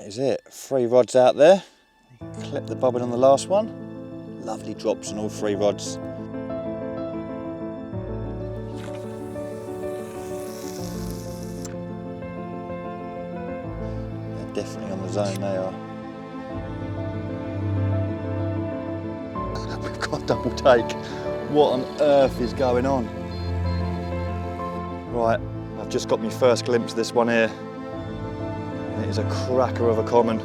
That is it. 3 rods out there. Clip the bobbin on the last one. Lovely drops on all 3 rods. They're definitely on the zone, they are. We've got a double take. What on earth is going on? Right, I've just got my first glimpse of this one here. And it is a cracker of a common.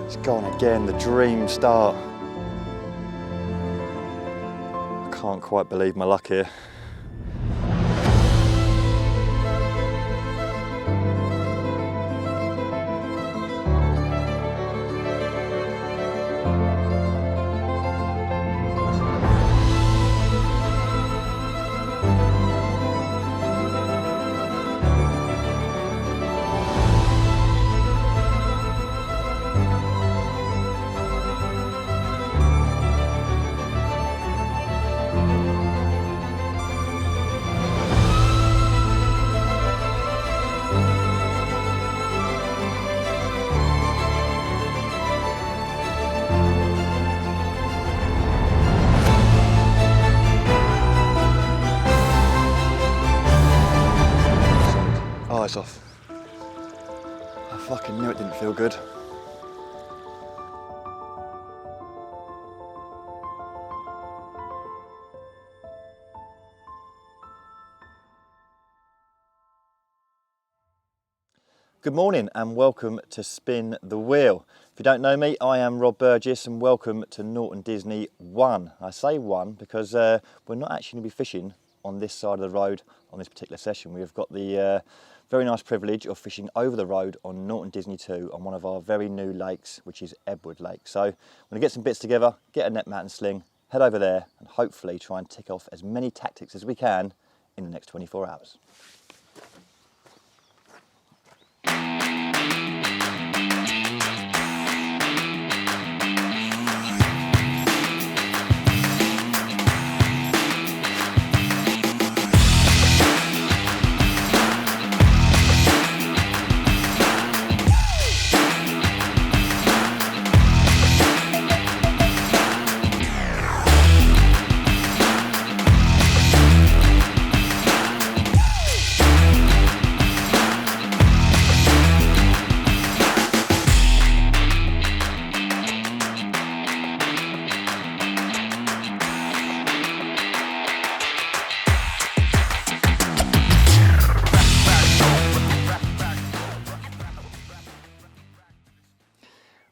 It's gone again, the dream start. I can't quite believe my luck here. Oh, it's off. I fucking knew it didn't feel good. Good morning and welcome to Spin the Wheel. If you don't know me, I am Rob Burgess and welcome to Norton Disney 1. I say 1 because we're not actually going to be fishing on this side of the road on this particular session. We've got the very nice privilege of fishing over the road on Norton Disney 2 on one of our very new lakes, which is Edward Lake. So I'm going to get some bits together, get a net mat and sling, head over there and hopefully try and tick off as many tactics as we can in the next 24 hours.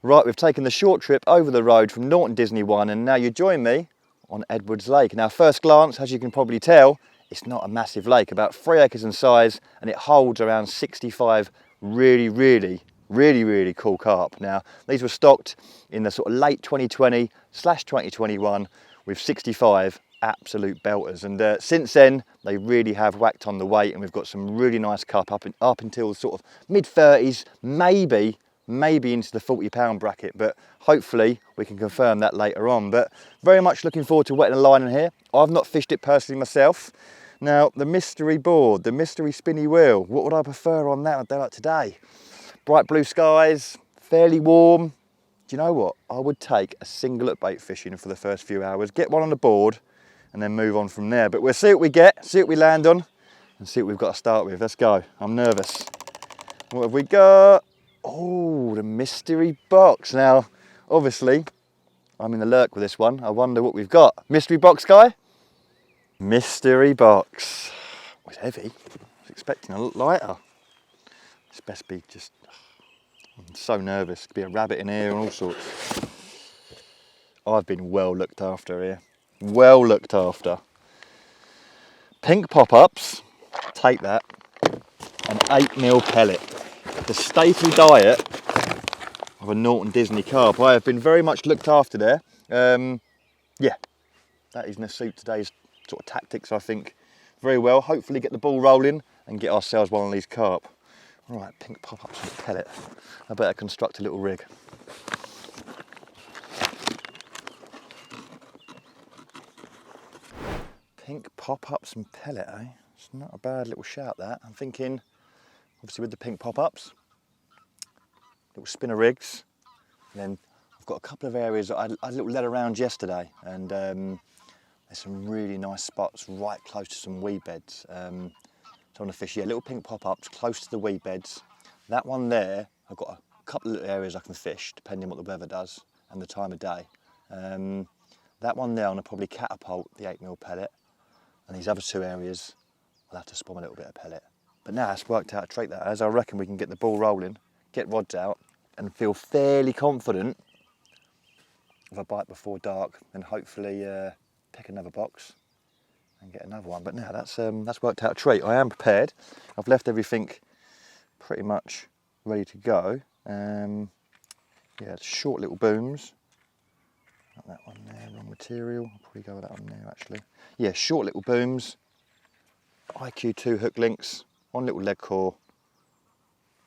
Right, we've taken the short trip over the road from Norton Disney 1 and now you join me on Edwards Lake. Now, first glance, as you can probably tell, it's not a massive lake, about 3 acres in size, and it holds around 65 really cool carp. Now, these were stocked in the sort of late 2020/2021 with 65 absolute belters, and since then they really have whacked on the weight, and we've got some really nice carp up until sort of mid-30s, maybe into the 40-pound bracket, but hopefully we can confirm that later on. But very much looking forward to wetting the line in here. I've not fished it personally myself. Now, the mystery board, the mystery spinny wheel, what would I prefer on that on a day like today? Bright blue skies, fairly warm. Do you know what? I would take a singlet bait fishing for the first few hours, get one on the board and then move on from there. But we'll see what we get, see what we land on and see what we've got to start with. Let's go. I'm nervous. What have we got? Oh, the mystery box. Now, obviously, I'm in the lurk with this one. I wonder what we've got. Mystery box, guy? Mystery box. Oh, it's heavy. I was expecting a lot lighter. This best be just... I'm so nervous. Could be a rabbit in here and all sorts. I've been well looked after here. Well looked after. Pink pop-ups. Take that. An 8mm pellet. The staple diet of a Norton Disney carp. I have been very much looked after there. Yeah, that is going to suit today's sort of tactics, I think, very well. Hopefully get the ball rolling and get ourselves one of these carp. Right, pink pop-ups and pellet. I better construct a little rig. Pink pop-ups and pellet, eh? It's not a bad little shout, that. I'm thinking, obviously with the pink pop-ups, little spinner rigs. And then I've got a couple of areas that I had a little led around yesterday, and there's some really nice spots right close to some weed beds. So I want to fish, yeah, little pink pop-ups close to the weed beds. That one there, I've got a couple of little areas I can fish, depending on what the weather does and the time of day. That one there, I'm going to probably catapult the 8mm pellet, and these other two areas, I'll have to spawn a little bit of pellet. But now it's worked out a trait that as I reckon we can get the ball rolling, get rods out, and feel fairly confident of a bite before dark, and hopefully pick another box and get another one. But now that's worked out a treat. I am prepared. I've left everything pretty much ready to go. Yeah, short little booms. Not that one there, wrong material. I'll probably go with that one there actually. Yeah, short little booms. IQ2 hook links, one little leg core,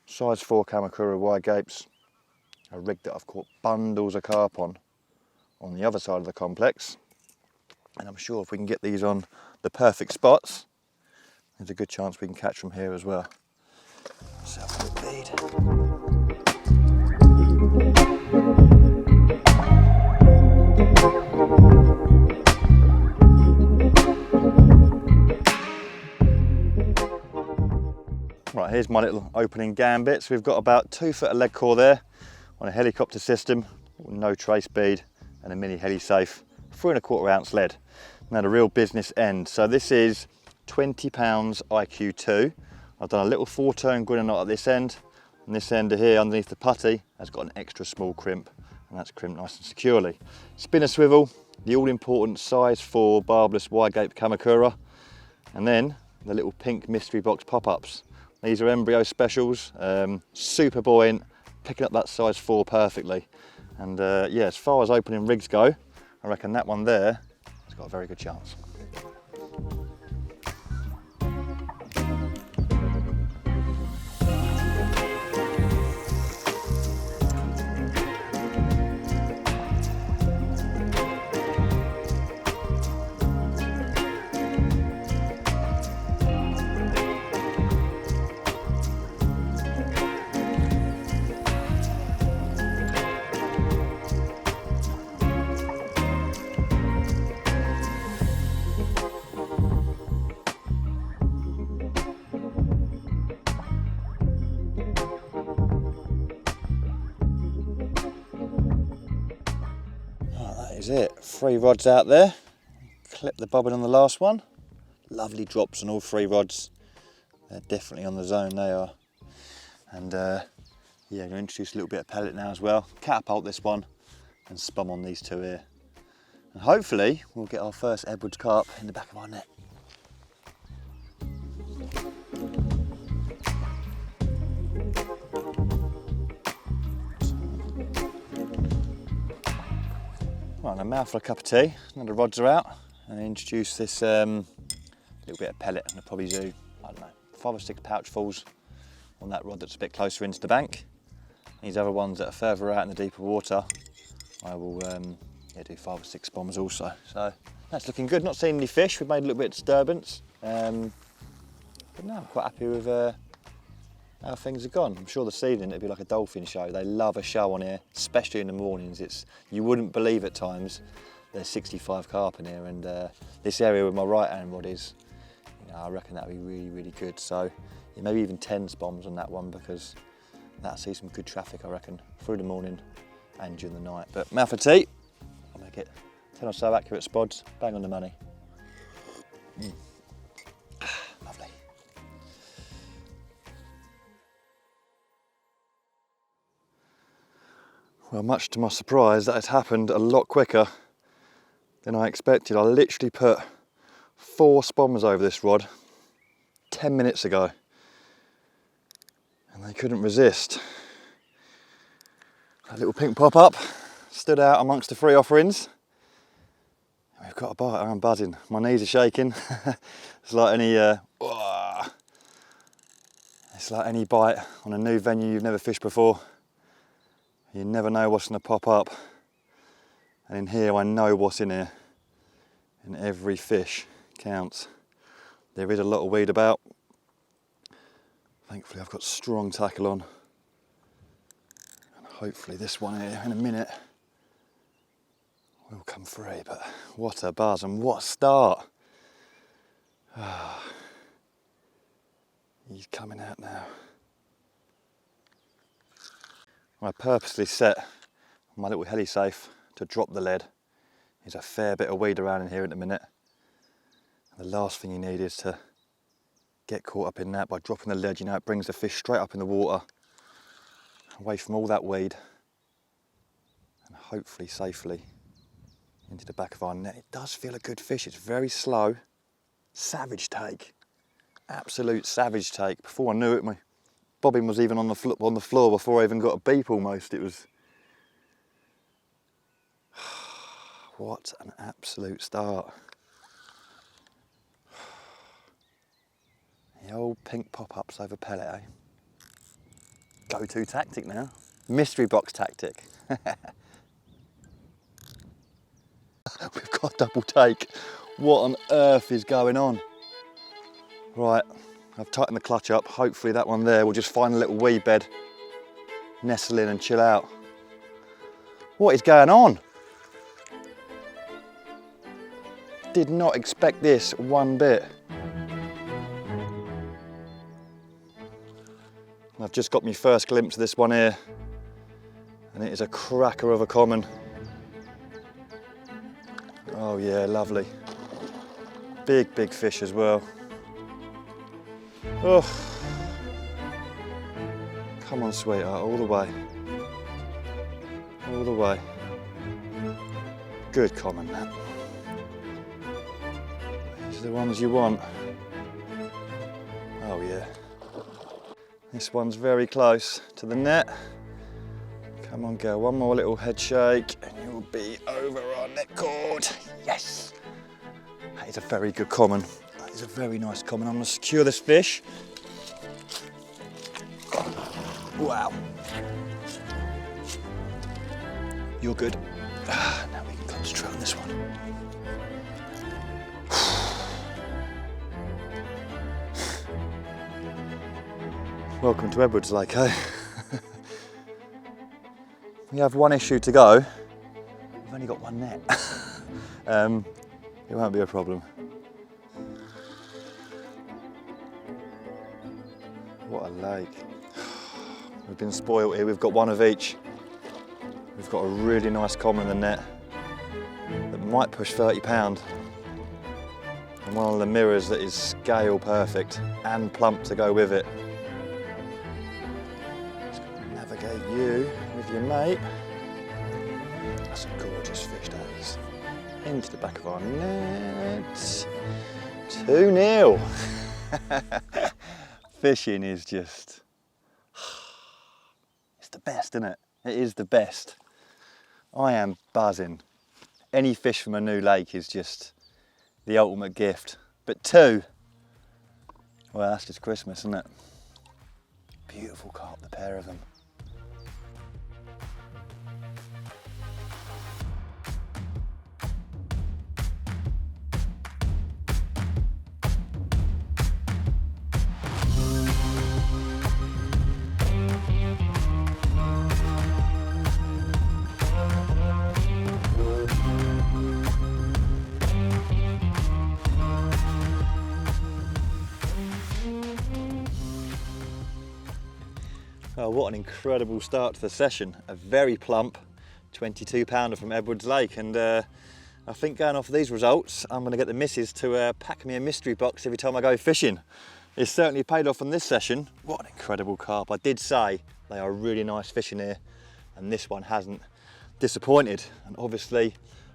size 4 Kamakura wide gapes, a rig that I've caught bundles of carp on the other side of the complex. And I'm sure if we can get these on the perfect spots, there's a good chance we can catch them here as well. Let's have a quick lead. Right, here's my little opening gambits. We've got about 2 foot of leg core there on a helicopter system, no trace bead and a mini heli safe, 3¼ ounce lead. Now the real business end. So this is 20 pounds IQ2. I've done a little 4-turn grinner knot at this end, and this end here underneath the putty has got an extra small crimp, and that's crimped nice and securely. Spinner swivel, the all important size 4 barbless wide gape Kamakura, and then the little pink mystery box pop-ups. These are Embryo specials, super buoyant, picking up that size 4 perfectly. And yeah, as far as opening rigs go, I reckon that one there has got a very good chance. Is it. 3 rods out there. Clip the bobbin on the last one. Lovely drops on all 3 rods. They're definitely on the zone, they are. And yeah, I'm going to introduce a little bit of pellet now as well. Catapult this one and spum on these 2 here. And hopefully we'll get our first Edwards carp in the back of our net. Right, a mouthful of cup of tea, now the rods are out, and I introduce this little bit of pellet, and I'll probably do, I don't know, 5 or 6 pouchfuls on that rod that's a bit closer into the bank. These other ones that are further out in the deeper water, I will yeah, do 5 or 6 bombs also. So that's looking good, not seeing any fish, we've made a little bit of disturbance, but no, I'm quite happy with how things have gone. I'm sure this evening it'll be like a dolphin show. They love a show on here, especially in the mornings. You wouldn't believe at times there's 65 carp in here, and this area where my right hand rod is, you know, I reckon that'll be really, really good. So yeah, maybe even 10 bombs on that one, because that'll see some good traffic, I reckon, through the morning and during the night. But mouth of tea, I'll make it 10 or so accurate spods, bang on the money. Lovely. Well, much to my surprise, that has happened a lot quicker than I expected. I literally put 4 spommers over this rod 10 minutes ago, and they couldn't resist. A little pink pop-up stood out amongst the 3 offerings. We've got a bite, I'm buzzing. My knees are shaking. It's like any it's like any bite on a new venue you've never fished before. You never know what's going to pop up, and in here I know what's in here, and every fish counts. There is a lot of weed about. Thankfully I've got strong tackle on, Hopefully this one here in a minute will come free, but what a buzz and what a start. He's coming out now. I purposely set my little heli safe to drop the lead. There's a fair bit of weed around in here at the minute. And the last thing you need is to get caught up in that by dropping the lead. You know, it brings the fish straight up in the water, away from all that weed, and hopefully safely into the back of our net. It does feel a good fish. It's very slow. Savage take. Absolute savage take. Before I knew it, my bobbin was even on the floor before I even got a beep almost. It was... What an absolute start. The old pink pop-ups over pellet, eh? Go-to tactic now. Mystery box tactic. We've got a double take. What on earth is going on? Right, I've tightened the clutch up. Hopefully that one there will just find a little weed bed, nestle in and chill out. What is going on? Did not expect this one bit. I've just got my first glimpse of this one here, and it is a cracker of a common. Oh yeah, lovely. Big, big fish as well. Oh, come on sweetheart, all the way. All the way. Good common that. These are the ones you want. Oh yeah. This one's very close to the net. Come on girl, one more little head shake and you'll be over our net cord. Yes! That is a very good common. That is a very nice common. I'm going to secure this fish. Wow. You're good. Now we can concentrate on this one. Welcome to Edwards Lake, eh? We have one issue to go. We've only got one net. It won't be a problem. What a lake. We've been spoiled here. We've got one of each. We've got a really nice common in the net that might push 30 pound. And one of the mirrors that is scale perfect and plump to go with it. You with your mate. That's a gorgeous fish, that is. Into the back of our net. 2-0. Fishing is just... It's the best, isn't it? It is the best. I am buzzing. Any fish from a new lake is just the ultimate gift. But 2, well, that's just Christmas, isn't it? Beautiful carp, the pair of them. Oh, what an incredible start to the session. A very plump 22 pounder from Edwards Lake, and I think going off of these results I'm going to get the missus to pack me a mystery box every time I go fishing. It's certainly paid off on this session. What an incredible carp. I did say they are really nice fishing here, and this one hasn't disappointed, and obviously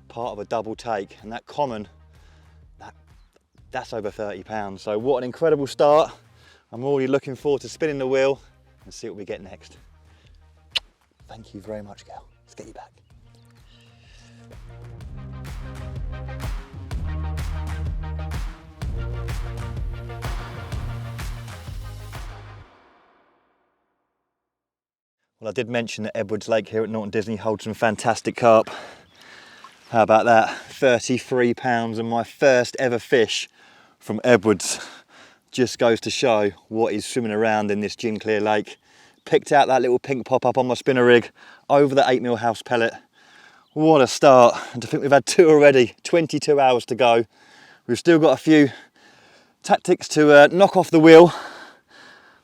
part of a double take, and that common, that's over 30 pounds. So what an incredible start. I'm already looking forward to spinning the wheel and see what we get next. Thank you very much, Gal. Let's get you back. Well, I did mention that Edwards Lake here at Norton Disney holds some fantastic carp. How about that? 33 pounds and my first ever fish from Edwards. Just goes to show what is swimming around in this gin clear lake. picked out that little pink pop-up on my spinner rig over the 8mm house pellet. What a start. And to think we've had 2 already, 22 hours to go. We've still got a few tactics to knock off the wheel,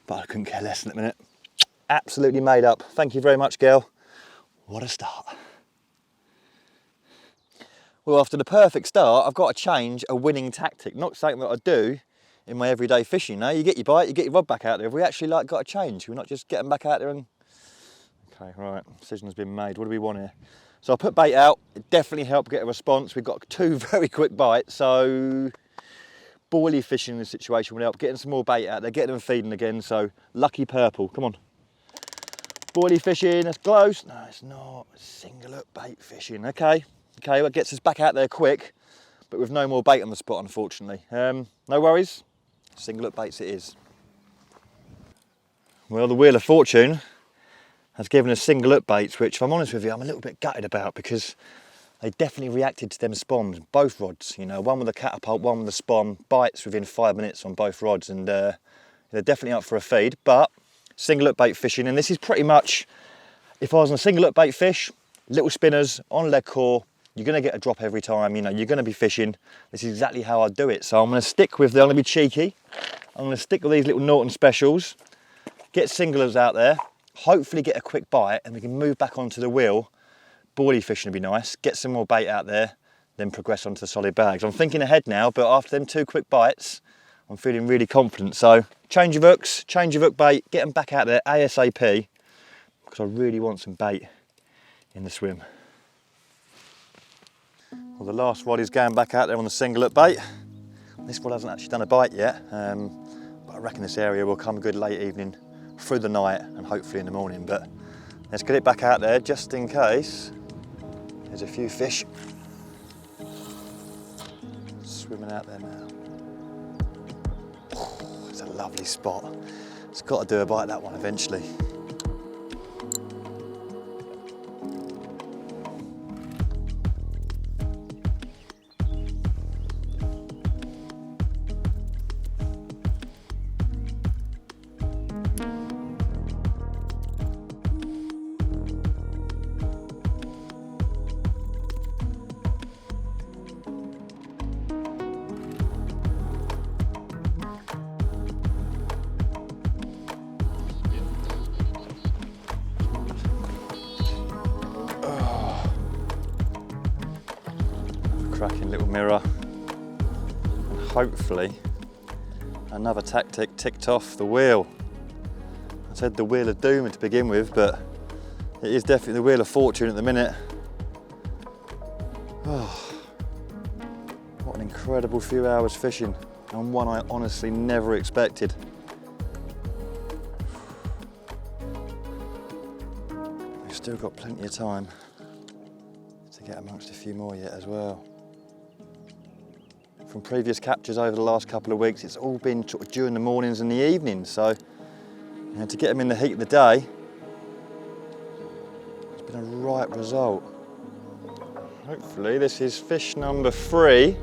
but I couldn't care less in a minute. Absolutely made up. Thank you very much, girl. What a start. Well, after the perfect start, I've got to change a winning tactic, not something that I do in my everyday fishing. Now, you get your bite, you get your rod back out there. We actually got to change. We're not just getting back out there and... Okay, right, decision has been made. What do we want here? So I put bait out. It definitely helped get a response. We've got 2 very quick bites, so boilie fishing in this situation would help. Getting some more bait out there, getting them feeding again, so lucky purple, come on. Boilie fishing, that's close. No, it's not. Single hook bait fishing, okay. Okay, well, it gets us back out there quick, but with no more bait on the spot, unfortunately. No worries, single hook baits it is. Well, the Wheel of Fortune has given us single hook baits, which if I'm honest with you, I'm a little bit gutted about because they definitely reacted to them spawns, both rods, you know, one with the catapult, one with the spawn, bites within 5 minutes on both rods, and they're definitely up for a feed, but single hook bait fishing, and this is pretty much, if I was on a single hook bait fish, little spinners on lead core, you're going to get a drop every time, you know, you're going to be fishing. This is exactly how I do it. So I'm going to stick with, I'm going to be cheeky, I'm going to stick with these little Norton specials, get singlers out there, hopefully get a quick bite, and we can move back onto the wheel. Boilie fishing would be nice, get some more bait out there, then progress onto the solid bags. I'm thinking ahead now, but after them 2 quick bites, I'm feeling really confident. So change of hooks, change of hook bait, get them back out there ASAP, because I really want some bait in the swim. Well, the last rod is going back out there on the single hook bait. This rod hasn't actually done a bite yet, but I reckon this area will come good late evening, through the night, and hopefully in the morning. But let's get it back out there just in case there's a few fish swimming out there now. Oh, it's a lovely spot. It's got to do a bite, that one, eventually. Cracking little mirror, and hopefully another tactic ticked off the wheel. I said the Wheel of Doom to begin with, but it is definitely the Wheel of Fortune at the minute. Oh, what an incredible few hours fishing, and one I honestly never expected. We've still got plenty of time to get amongst a few more yet as well. From previous captures over the last couple of weeks, it's all been sort of during the mornings and the evenings, so you know, to get them in the heat of the day, it's been a right result. Hopefully this is fish number 3,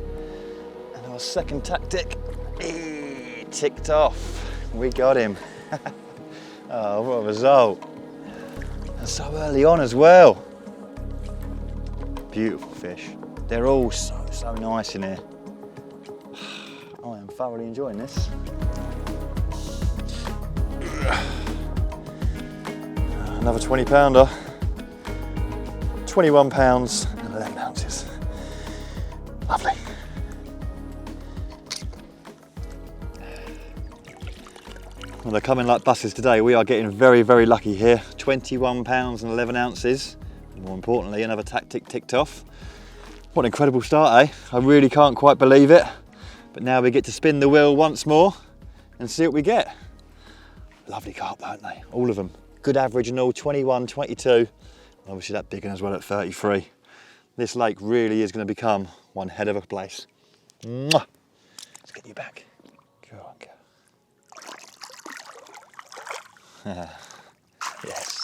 and our second tactic ticked off. We got him. Oh, what a result. And so early on as well. Beautiful fish. They're all so nice in here. I am thoroughly enjoying this. Another 20 pounder. 21 pounds and 11 ounces. Lovely. Well, they're coming like buses today. We are getting very, very lucky here. 21 pounds and 11 ounces. And more importantly, another tactic ticked off. What an incredible start, eh? I really can't quite believe it. But now we get to spin the wheel once more and see what we get. Lovely carp, don't they? All of them. Good average and all, 21, 22. Obviously that big one as well at 33. This lake really is going to become one head of a place. Mwah! Let's get you back. Go on, go. Yes.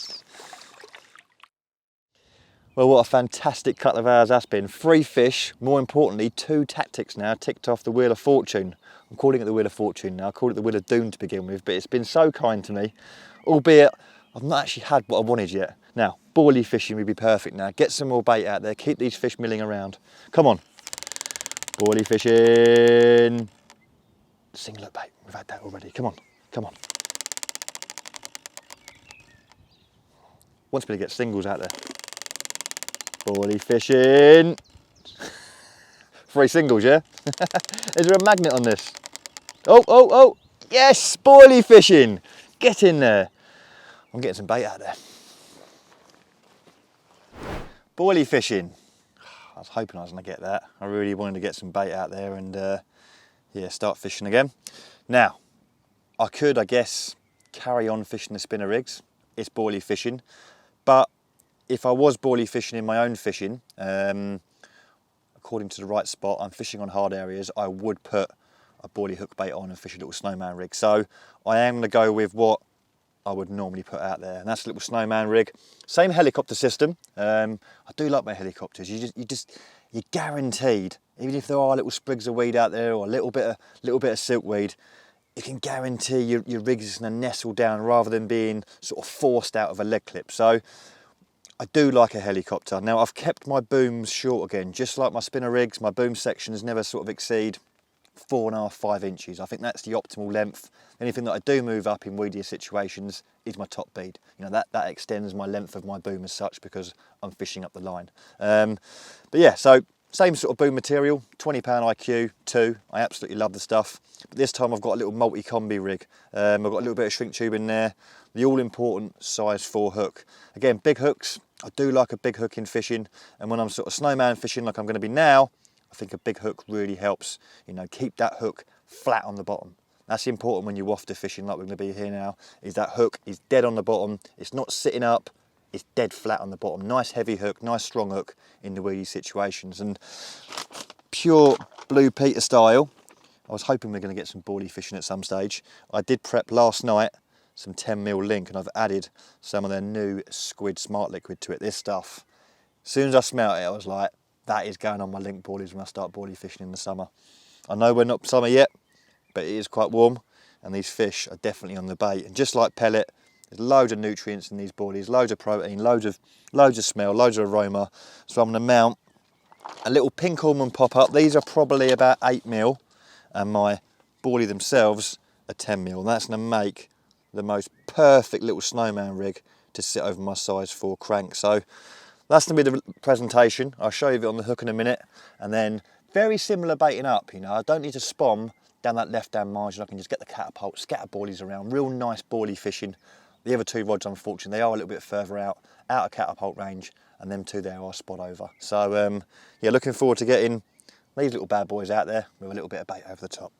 Well, what a fantastic couple of hours that's been. 3 fish, more importantly, 2 tactics now ticked off the Wheel of Fortune. I'm calling it the Wheel of Fortune now. I called it the Wheel of Doom to begin with, but it's been so kind to me. Albeit, I've not actually had what I wanted yet. Now, boilie fishing would be perfect now. Get some more bait out there, keep these fish milling around. Come on, boilie fishing. Singlet bait, we've had that already. Come on, come on. Wants me to get singles out there. Boilie fishing. 3 singles, yeah? Is there a magnet on this? Oh, oh, oh, yes, boilie fishing. Get in there. I'm getting some bait out there. Boilie fishing. I was hoping I was going to get that. I really wanted to get some bait out there and yeah, start fishing again. Now, I could, I guess, carry on fishing the spinner rigs. It's boilie fishing. But if I was boilie fishing in my own fishing, according to the right spot, I'm fishing on hard areas, I would put a boilie hook bait on and fish a little snowman rig. So I am going to go with what I would normally put out there, and that's a little snowman rig. Same helicopter system. I do like my helicopters. You're guaranteed, even if there are little sprigs of weed out there or a little bit of silkweed, you can guarantee your rigs is going to nestle down rather than being sort of forced out of a lead clip. So I do like a helicopter. Now I've kept my booms short again, just like my spinner rigs. My boom sections never sort of exceed 4.5, 5 inches. I think that's the optimal length. Anything that I do move up in weedier situations is my top bead. You know, that extends my length of my boom as such because I'm fishing up the line. But yeah, so same sort of boom material, 20 pound IQ 2. I absolutely love the stuff. But this time I've got a little multi-combi rig. I've got a little bit of shrink tube in there. The all-important size 4 hook. Again, big hooks. I do like a big hook in fishing. And when I'm sort of snowman fishing like I'm going to be now, I think a big hook really helps, you know, keep that hook flat on the bottom. That's important when you're wafter fishing like we're going to be here now, is that hook is dead on the bottom. It's not sitting up, it's dead flat on the bottom. Nice heavy hook, nice strong hook in the weedy situations. And pure Blue Peter style, I was hoping we are going to get some boilie fishing at some stage. I did prep last night some 10mm link and I've added some of their new Squid Smart Liquid to it. This stuff, as soon as I smelt it, I was like, that is going on my link boilies when I start boilie fishing in the summer. I know we're not summer yet, but it is quite warm and these fish are definitely on the bait. And just like pellet, there's loads of nutrients in these boilies, loads of protein, loads of smell, loads of aroma. So I'm going to mount a little pink almond pop-up. These are probably about 8mm and my boilie themselves are 10mm. And that's going to make the most perfect little snowman rig to sit over my size 4 crank. So that's going to be the presentation. I'll show you it on the hook in a minute. And then very similar baiting up, you know, I don't need to spom down that left-hand margin. I can just get the catapult, scatter boilies around, real nice boilie fishing. The other 2 rods, unfortunately, they are a little bit further out of catapult range, and them 2 there are spot over. So yeah, looking forward to getting these little bad boys out there with a little bit of bait over the top.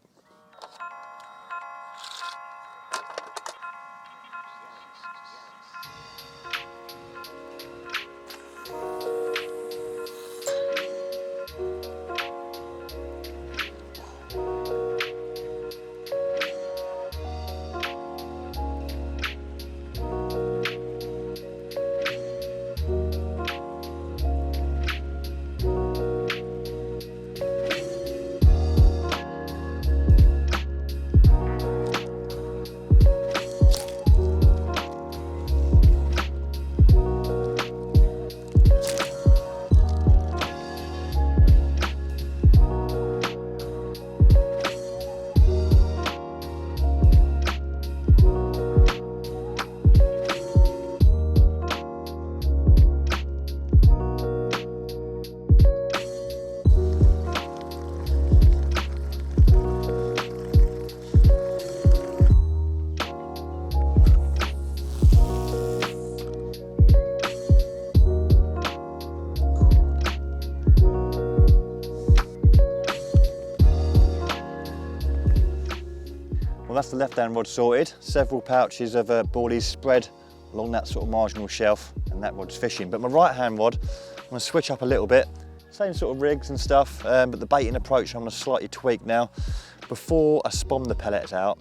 That's the left-hand rod sorted. Several pouches of boilies spread along that sort of marginal shelf, and that rod's fishing. But my right-hand rod, I'm going to switch up a little bit. Same sort of rigs and stuff, but the baiting approach I'm going to slightly tweak now. Before I spom the pellets out,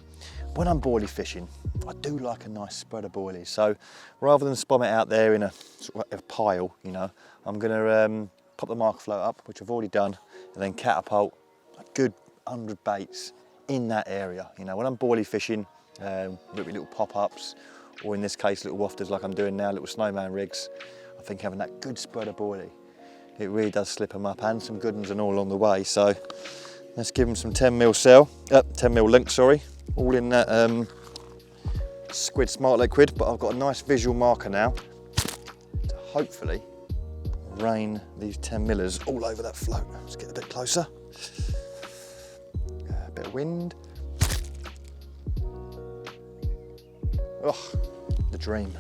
when I'm boilie fishing, I do like a nice spread of boilies. So rather than spom it out there in a sort of a pile, you know, I'm going to pop the marker float up, which I've already done, and then catapult a good 100 baits in that area. You know, when I'm boilie fishing, with little pop-ups or in this case little wafters like I'm doing now, little snowman rigs, I think having that good spread of boilie, it really does slip them up, and some good ones and all along the way. So let's give them some 10mm link, sorry, all in that Squid Smart Liquid, but I've got a nice visual marker now to hopefully rain these 10mm all over that float. Let's get a bit closer. A bit of wind. Oh, the dream.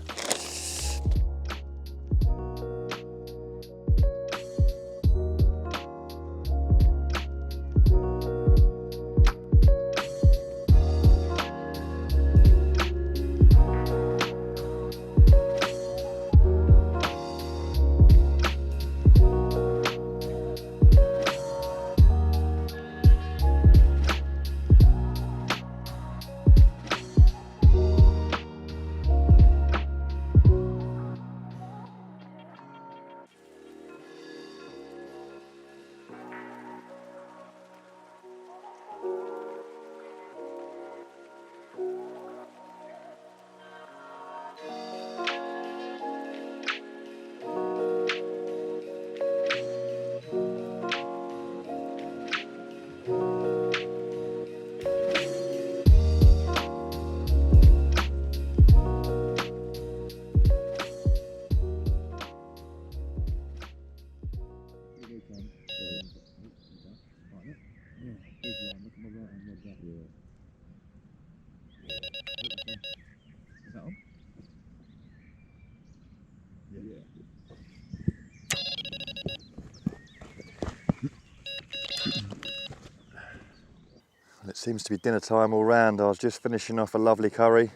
It seems to be dinner time all round. I was just finishing off a lovely curry,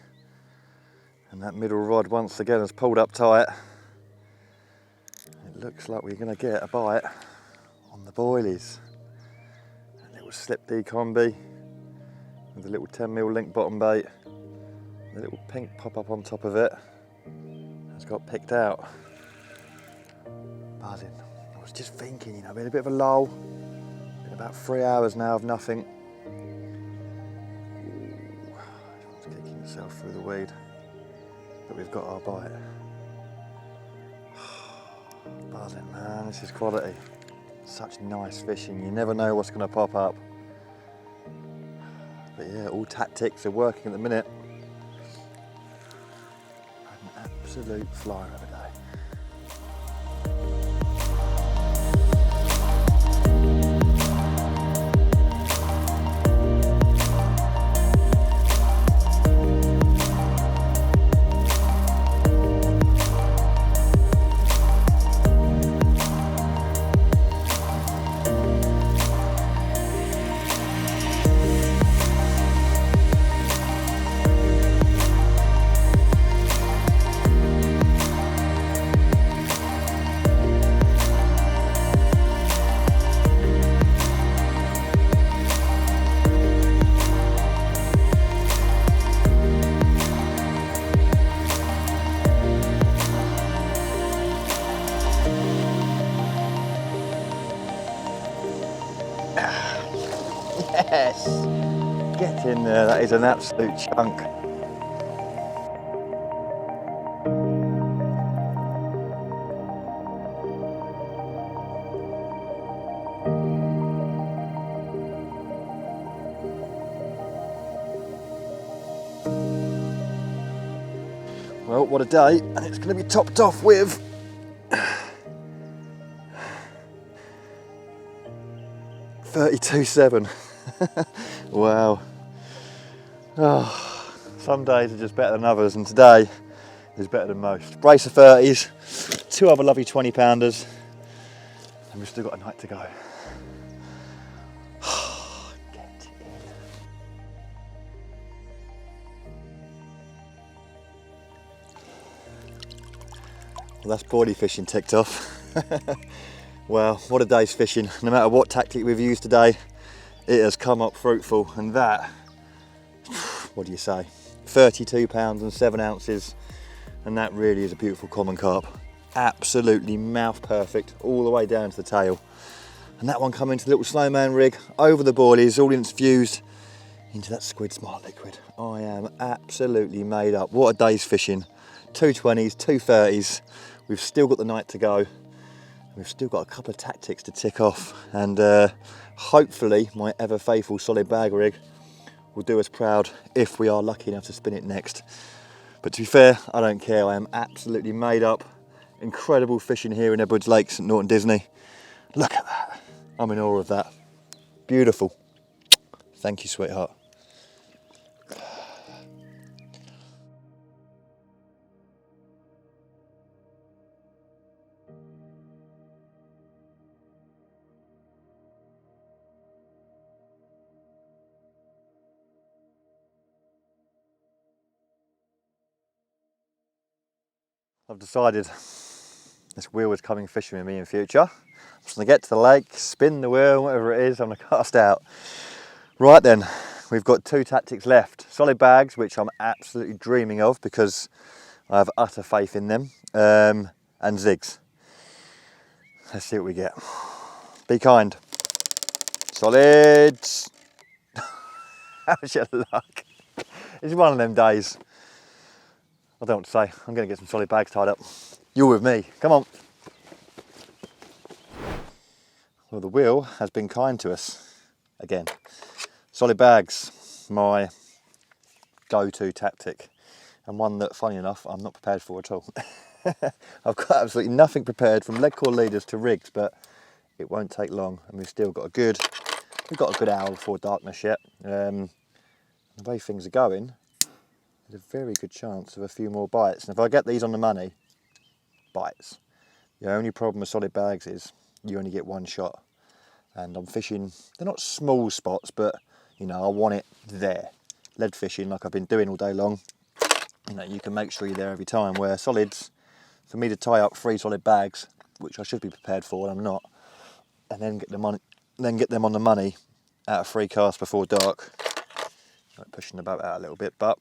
and that middle rod once again has pulled up tight. It looks like we're going to get a bite on the boilies. A little slip decombi with a little 10mm link bottom bait. The little pink pop up on top of it has got picked out. Buzzing. I was just thinking, you know, been a bit of a lull. Been about 3 hours now of nothing. Kicking itself through the weed, but we've got our bite. Buzzing, man, this is quality. Such nice fishing, you never know what's going to pop up. But yeah, all tactics are working at the minute. An absolute flyer of a day. Yes! Get in there, that is an absolute chunk. Well, what a day, and it's going to be topped off with .32.7. Wow. Oh, some days are just better than others, and today is better than most. Brace of 30s, 2 other lovely 20-pounders, and we've still got a night to go. Get in. Well, that's boilie fishing ticked off. Well, what a day's fishing. No matter what tactic we've used today, it has come up fruitful, and that, what do you say, 32 pounds and 7 ounces, and that really is a beautiful common carp. Absolutely mouth perfect all the way down to the tail. And that one coming to the little snowman rig over the boilies, all infused into that Squid Smart liquid. I am absolutely made up. What a day's fishing. 220s, 230s. We've still got the night to go. We've still got a couple of tactics to tick off, and hopefully my ever faithful solid bag rig will do us proud if we are lucky enough to spin it next. But to be fair, I don't care. I am absolutely made up. Incredible fishing here in Edwards Lakes at Norton Disney. Look at that. I'm in awe of that. Beautiful. Thank you, sweetheart. I've decided this wheel is coming fishing with me in future. I'm just going to get to the lake, spin the wheel, whatever it is, I'm going to cast out. Right then, we've got 2 tactics left. Solid bags, which I'm absolutely dreaming of because I have utter faith in them, and zigs. Let's see what we get. Be kind. Solids. How's your luck? It's one of them days. I don't know what to say. I'm going to get some solid bags tied up. You're with me. Come on. Well, the wheel has been kind to us again. Solid bags, my go-to tactic, and one that, funny enough, I'm not prepared for at all. I've got absolutely nothing prepared, from lead core leaders to rigs, but it won't take long, and we've got a good hour before darkness yet. The way things are going, there's a very good chance of a few more bites. And if I get these on the money, bites. The only problem with solid bags is you only get one shot. And I'm fishing, they're not small spots, but you know, I want it there. Lead fishing, like I've been doing all day long, you know, you can make sure you're there every time. Where solids, for me to tie up 3 solid bags, which I should be prepared for and I'm not, and then get them on the money out of 3 casts before dark. I'm pushing the boat out a little bit, but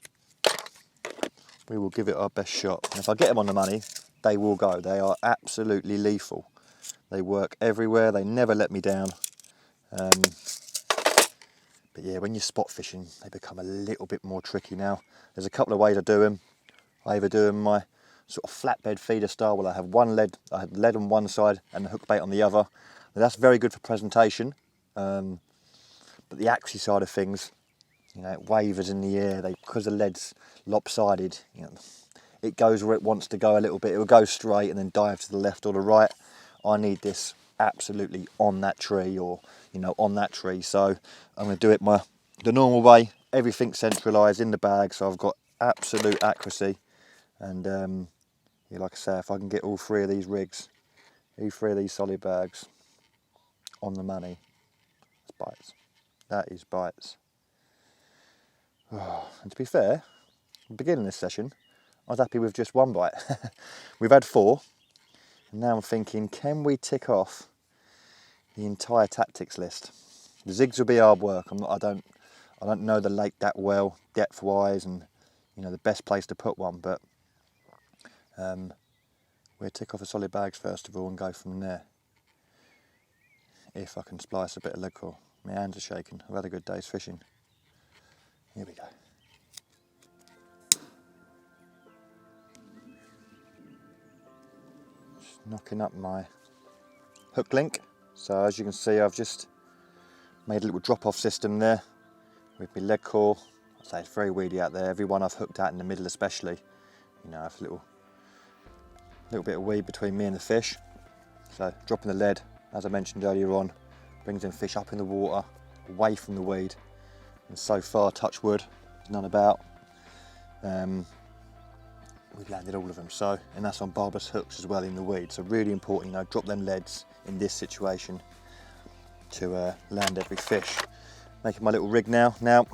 we will give it our best shot. And if I get them on the money, they will go. They are absolutely lethal. They work everywhere. They never let me down. But yeah, when you're spot fishing, they become a little bit more tricky now. There's a couple of ways I do them. I either do them my sort of flatbed feeder style, where I have lead on one side and the hook bait on the other. Now, that's very good for presentation. But the axis side of things, you know, it wavers in the air. Because the lead's lopsided, you know, it goes where it wants to go a little bit. It will go straight and then dive to the left or the right. I need this absolutely on that tree, or you know, on that tree. So I'm going to do it the normal way. Everything centralised in the bag, so I've got absolute accuracy. And yeah, like I say, if I can get all 3 of these rigs, all 3 of these solid bags on the money, it's bites. That is bites. Oh, and to be fair, at the beginning of this session, I was happy with just 1 bite. We've had 4. And now I'm thinking, can we tick off the entire tactics list? The zigs will be hard work. I don't know the lake that well, depth-wise, and you know the best place to put one. But we'll tick off the solid bags first of all and go from there. If I can splice a bit of lead core. My hands are shaking. I've had a good day's fishing. Here we go. Knocking up my hook link. So as you can see, I've just made a little drop-off system there with my lead core. I'd say it's very weedy out there. Every one I've hooked out in the middle especially, you know, I have a little bit of weed between me and the fish. So dropping the lead, as I mentioned earlier on, brings them fish up in the water, away from the weed. And so far, touch wood, none about. We've landed all of them, so, and that's on barbless hooks as well in the weed. So really important, you know, drop them leads in this situation to land every fish. Making my little rig now. Now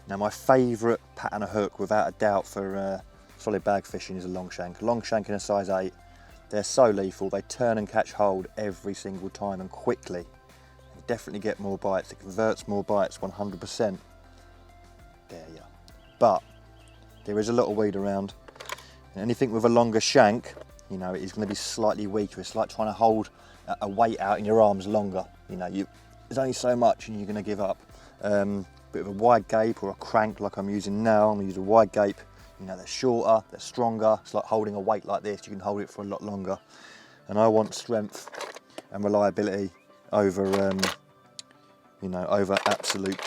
my favourite pattern of hook, without a doubt, for solid bag fishing is a long shank. Long shank in a size 8. They're so lethal. They turn and catch hold every single time, and quickly. They definitely get more bites. It converts more bites, 100%. There you are. But there is a lot of weed around. Anything with a longer shank, you know, it is going to be slightly weaker. It's like trying to hold a weight out in your arms longer. You know, there's only so much and you're going to give up. bit of a wide gape or a crank like I'm using now. I'm going to use a wide gape. You know, they're shorter, they're stronger. It's like holding a weight like this. You can hold it for a lot longer. And I want strength and reliability over, you know, over absolute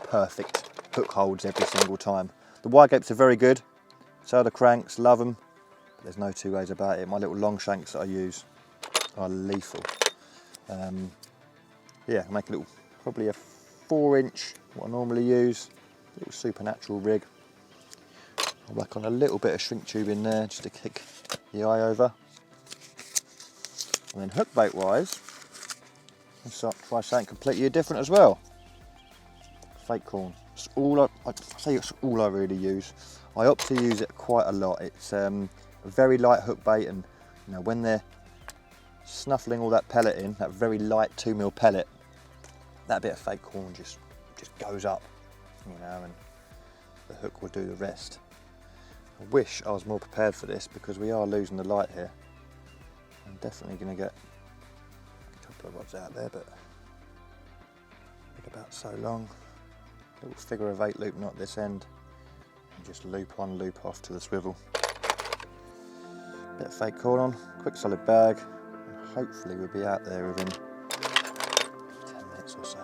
perfect hook holds every single time. The wide gapes are very good. So are the cranks, love them. But there's no two ways about it. My little long shanks that I use are lethal. Yeah, I make a little, probably a 4-inch, what I normally use, little supernatural rig. I'll whack on a little bit of shrink tube in there just to kick the eye over. And then hook bait wise, let's try something completely different as well. Fake corn. It's all I say it's all I really use. I opt to use it quite a lot. It's a very light hook bait, and you know, when they're snuffling all that pellet in, that very light 2mm pellet, that bit of fake corn just goes up, you know, and the hook will do the rest. I wish I was more prepared for this because we are losing the light here. I'm definitely going to get a couple of rods out there, but about so long. Little figure of 8 loop knot this end, and just loop on, loop off to the swivel. Bit of fake corn on, quick solid bag, and hopefully we'll be out there within 10 minutes or so.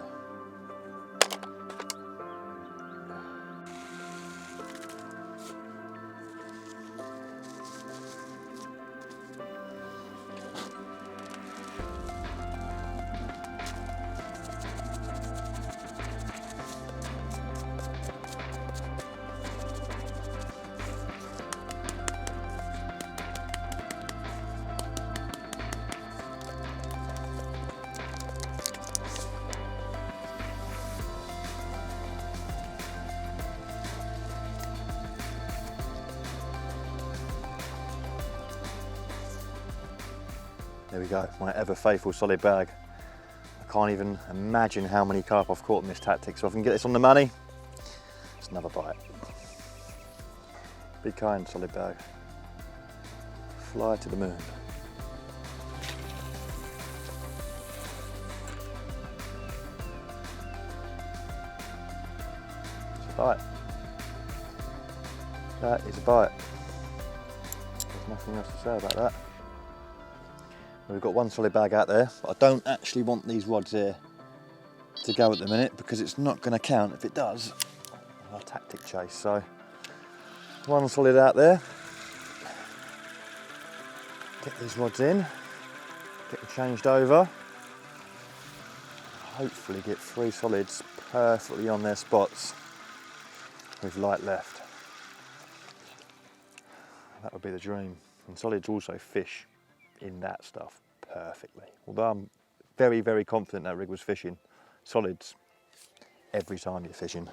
There we go, my ever faithful solid bag. I can't even imagine how many carp I've caught in this tactic, so if I can get this on the money, it's another bite. Be kind, solid bag. Fly to the moon. It's a bite. That is a bite. There's nothing else to say about that. We've got one solid bag out there, but I don't actually want these rods here to go at the minute because it's not going to count if it does. Our tactic chase, so one solid out there. Get these rods in, get them changed over. Hopefully get 3 solids perfectly on their spots with light left. That would be the dream. And solids also fish in that stuff perfectly. Although I'm very, very confident that rig was fishing, solids every time you're fishing.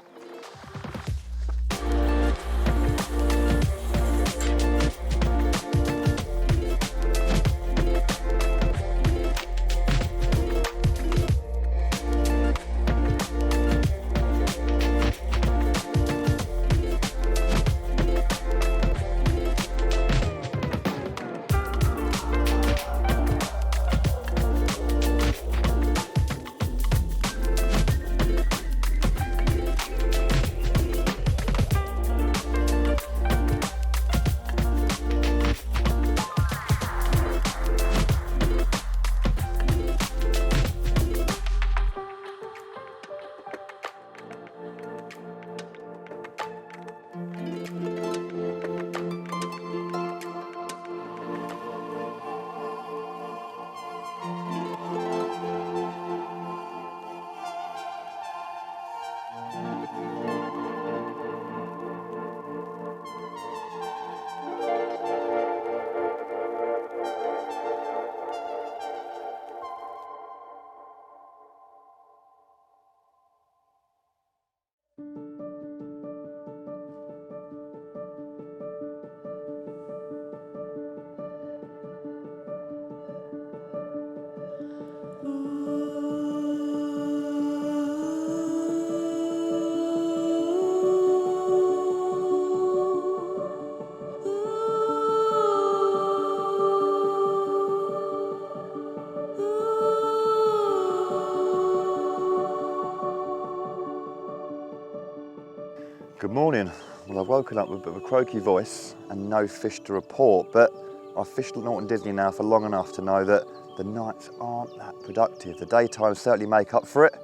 Good morning. Well, I've woken up with a bit of a croaky voice and no fish to report, but I've fished Norton Disney now for long enough to know that the nights aren't that productive. The daytimes certainly make up for it,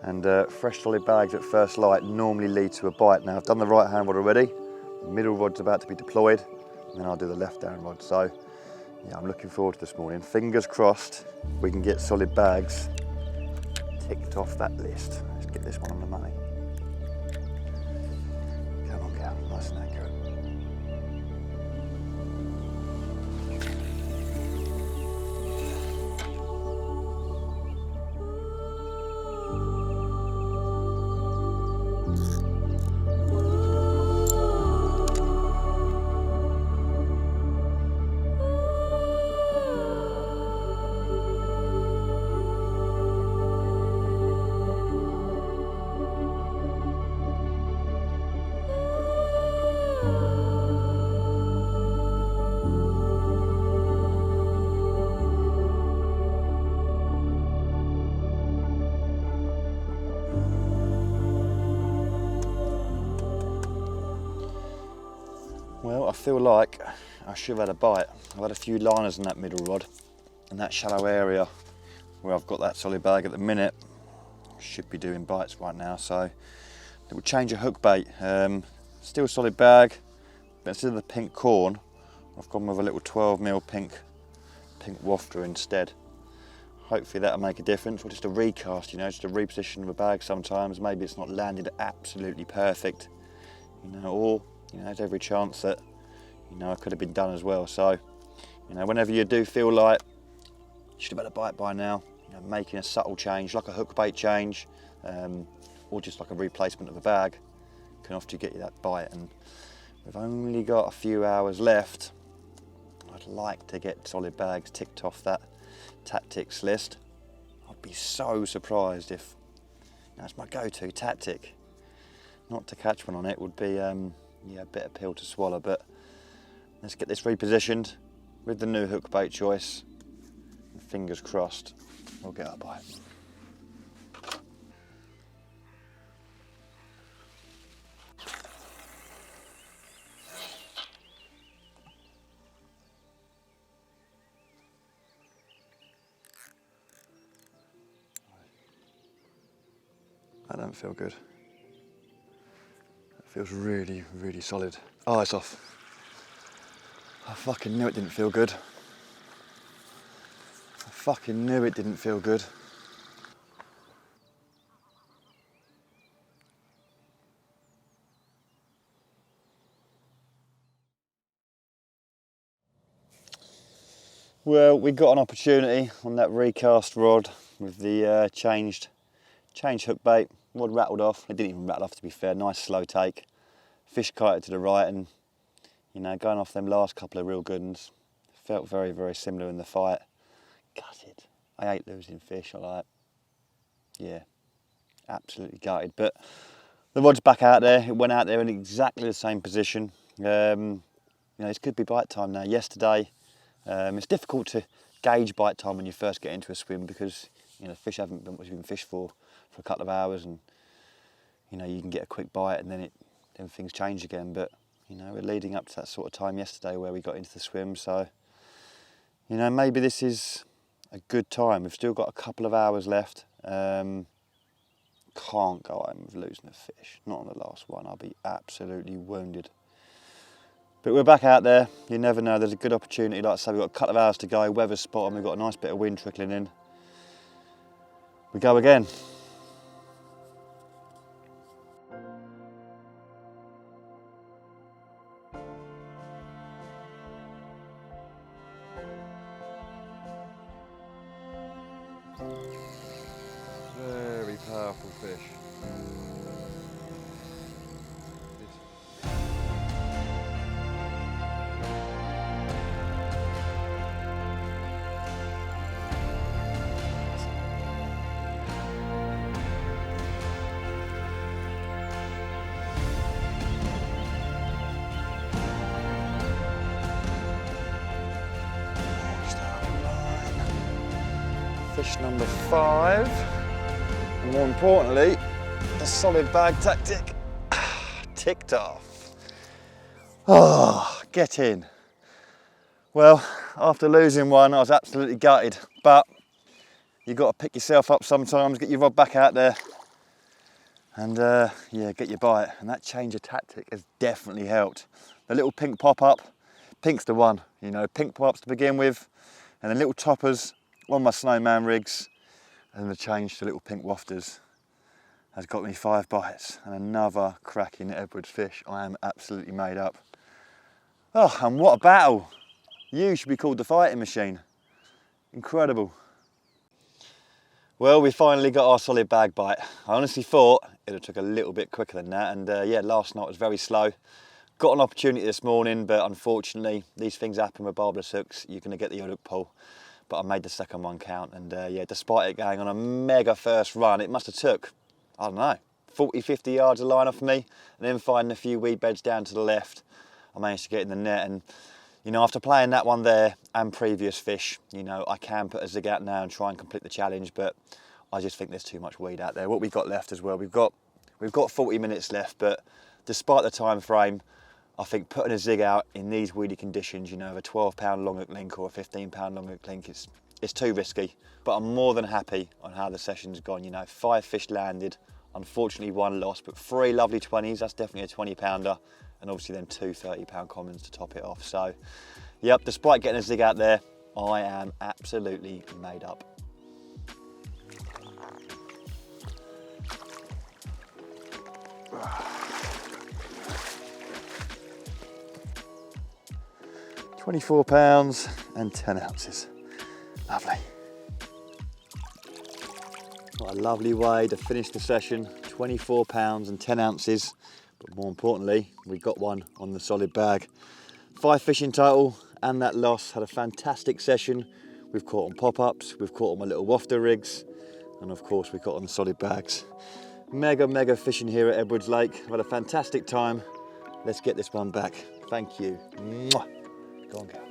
and fresh solid bags at first light normally lead to a bite. Now, I've done the right hand rod already, the middle rod's about to be deployed, and then I'll do the left hand rod. So, yeah, I'm looking forward to this morning. Fingers crossed we can get solid bags ticked off that list. Let's get this one on the money. Come on, Cal, nice and accurate. Well, I feel like I should have had a bite. I've had a few liners in that middle rod, and that shallow area where I've got that solid bag at the minute should be doing bites right now. So it will change a hook bait. Still solid bag, but instead of the pink corn, I've gone with a little 12mm pink wafter instead. Hopefully that'll make a difference, or just a recast, you know, just a reposition of a bag sometimes. Maybe it's not landed absolutely perfect, you know, or you know, there's every chance that, you know, it could have been done as well. So, you know, whenever you do feel like you should have had a bite by now, you know, making a subtle change, like a hook bait change, or just like a replacement of a bag, can often get you that bite. And we've only got a few hours left. I'd like to get solid bags ticked off that tactics list. I'd be so surprised if, that's my go-to tactic. Not to catch one on it would be, yeah, a bitter pill to swallow, but let's get this repositioned with the new hook bait choice. And fingers crossed, we'll get a bite. That don't feel good. Feels really, really solid. Oh, it's off. I fucking knew it didn't feel good. I fucking knew it didn't feel good. Well, we got an opportunity on that recast rod with the changed hook bait. Rod rattled off. It didn't even rattle off, to be fair. Nice slow take. Fish kited to the right, and you know, going off them last couple of real good ones. Felt very, very similar in the fight. Gutted. I hate losing fish. I like, yeah, absolutely gutted. But the rod's back out there. It went out there in exactly the same position. You know, this could be bite time now. Yesterday, it's difficult to gauge bite time when you first get into a swim because, you know, fish haven't been fished for a couple of hours, and you know, you can get a quick bite and then things change again. But you know, we're leading up to that sort of time yesterday where we got into the swim, so you know, maybe this is a good time. We've still got a couple of hours left. Can't go home with losing a fish, not on the last one. I'll be absolutely wounded. But we're back out there. You never know, there's a good opportunity. Like I say, we've got a couple of hours to go, weather's spot on, we've got a nice bit of wind trickling in. We go again. Very powerful fish. Fish number 5. And more importantly, the solid bag tactic. ticked off. Oh, get in. Well, after losing one, I was absolutely gutted, but you've got to pick yourself up sometimes, get your rod back out there, and yeah, get your bite. And that change of tactic has definitely helped. The little pink pop-up, pink's the one, you know, pink pop-ups to begin with, and then little toppers on my snowman rigs, and the change to little pink wafters has got me 5 bites and another cracking Edwards fish. I am absolutely made up. Oh, and what a battle. You should be called the fighting machine. Incredible. Well, we finally got our solid bag bite. I honestly thought it would have took a little bit quicker than that, and yeah, last night was very slow. Got an opportunity this morning, but unfortunately these things happen with barbless hooks. You're going to get the hook pull, but I made the second one count, and yeah, despite it going on a mega first run, it must have took, I don't know, 40, 50 yards of line off me, and then finding a few weed beds down to the left, I managed to get in the net. And you know, after playing that one there and previous fish, you know, I can put a zig out now and try and complete the challenge, but I just think there's too much weed out there. What we've got left as well, we've got 40 minutes left, but despite the time frame, I think putting a zig out in these weedy conditions, you know, a 12-pound long hook link or a 15-pound long hook link, it's too risky. But I'm more than happy on how the session's gone. You know, 5 fish landed, unfortunately 1 lost, but 3 lovely 20s, that's definitely a 20-pounder. And obviously then 2 30-pound commons to top it off. So, yep, despite getting a zig out there, I am absolutely made up. £24 and 10 ounces. Lovely. What a lovely way to finish the session. £24 and 10 ounces. But more importantly, we got one on the solid bag. 5 fish in total, and that loss. Had a fantastic session. We've caught on pop-ups, we've caught on my little wafter rigs, and of course we caught on the solid bags. Mega fishing here at Edwards Lake. I've had a fantastic time. Let's get this one back. Thank you. Mwah. Go on, girl.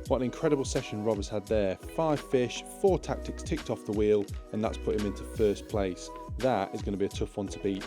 What an incredible session Rob has had there. 5 fish, 4 tactics ticked off the wheel, and that's put him into first place. That is going to be a tough one to beat.